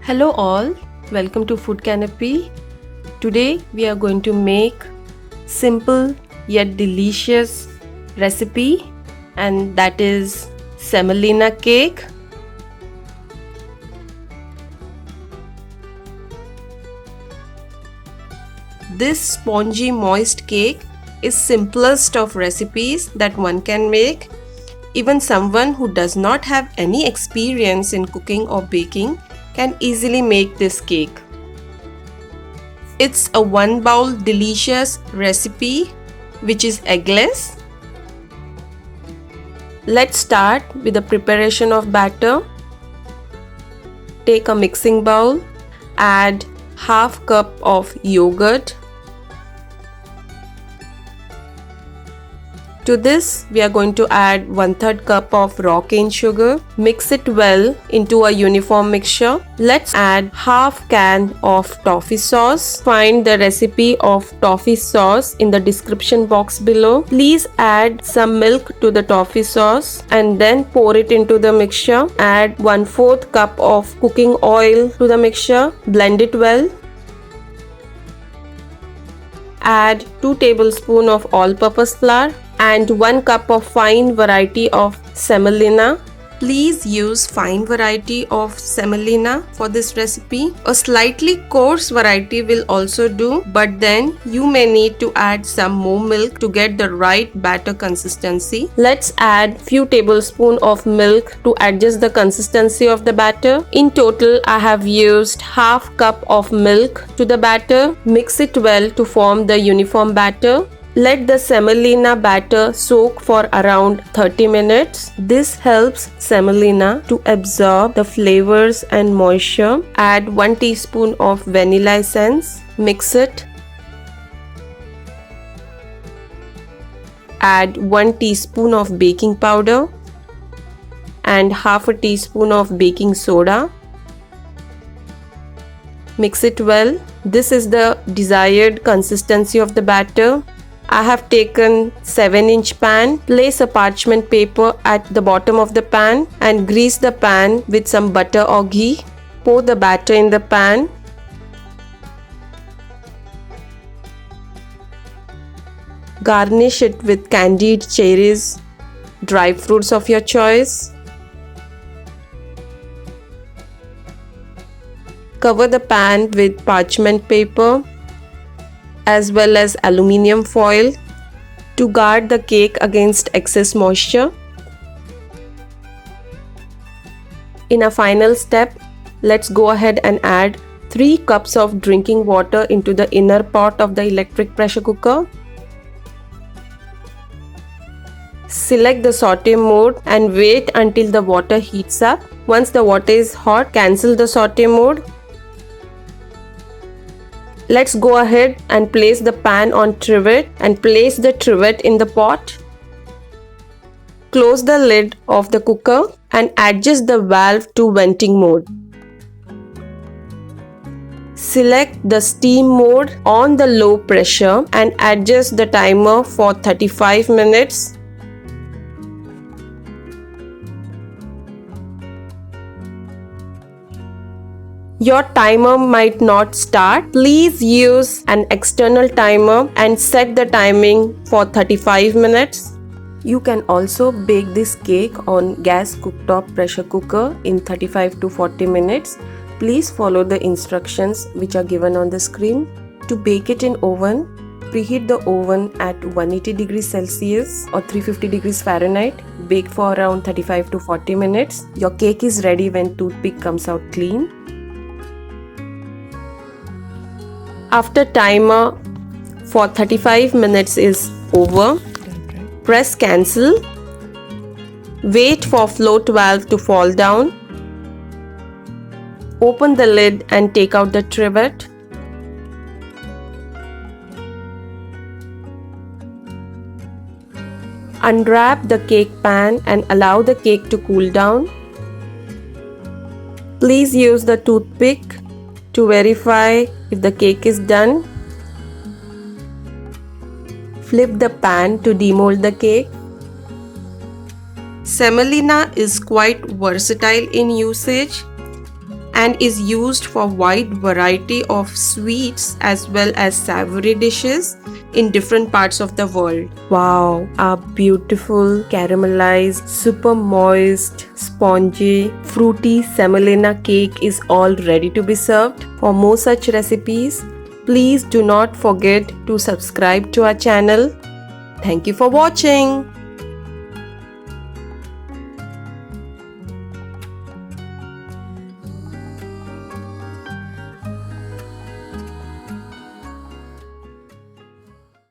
Hello all, welcome to Food Canopy. Today we are going to make simple yet delicious recipe, and that is semolina cake. This spongy moist cake is simplest of recipes that one can make. Even someone who does not have any experience in cooking or baking can easily make this cake. It's a one bowl delicious recipe which is eggless. Let's start with the preparation of batter. Take a mixing bowl, add half cup of yogurt. To this, we are going to add 1/3 cup of raw cane sugar. Mix it well into a uniform mixture. Let's add half can of toffee sauce. Find the recipe of toffee sauce in the description box below. Please add some milk to the toffee sauce and then pour it into the mixture. Add 1/4 cup of cooking oil to the mixture. Blend it well. Add 2 tablespoons of all-purpose flour and 1 cup of fine variety of semolina. Please use fine variety of semolina for this recipe. A slightly coarse variety will also do, but then you may need to add some more milk to get the right batter consistency. Let's add few tablespoons of milk to adjust the consistency of the batter. In total, I have used half cup of milk to the batter. Mix it well to form the uniform batter. Let the semolina batter soak for around 30 minutes. This helps semolina to absorb the flavors and moisture. Add 1 teaspoon of vanilla essence. Mix it. Add 1 teaspoon of baking powder and half a teaspoon of baking soda. Mix it well. This is the desired consistency of the batter. I have taken 7-inch pan. Place a parchment paper at the bottom of the pan and grease the pan with some butter or ghee. Pour the batter in the pan. Garnish it with candied cherries, dry fruits of your choice. Cover the pan with parchment paper as well as aluminium foil to guard the cake against excess moisture. In a final step, let's go ahead and add 3 cups of drinking water into the inner pot of the electric pressure cooker. Select the saute mode and wait until the water heats up. Once the water is hot, cancel the saute mode. Let's go ahead and place the pan on trivet and place the trivet in the pot. Close the lid of the cooker and adjust the valve to venting mode. Select the steam mode on the low pressure and adjust the timer for 35 minutes. Your timer might not start. Please use an external timer and set the timing for 35 minutes. You can also bake this cake on gas cooktop pressure cooker in 35 to 40 minutes. Please follow the instructions which are given on the screen. To bake it in oven, preheat the oven at 180 degrees Celsius or 350 degrees Fahrenheit. Bake for around 35 to 40 minutes. Your cake is ready when toothpick comes out clean. After timer for 35 minutes is over, press cancel. Wait for float valve to fall down. Open the lid and take out the trivet. Unwrap the cake pan and allow the cake to cool down. Please use the toothpick to verify if the cake is done. Flip the pan to demold the cake. Semolina is quite versatile in usage and is used for wide variety of sweets as well as savory dishes in different parts of the world. Wow, a beautiful caramelized, super moist, spongy, fruity semolina cake is all ready to be served. For more such recipes, please do not forget to subscribe to our channel. Thank you for watching.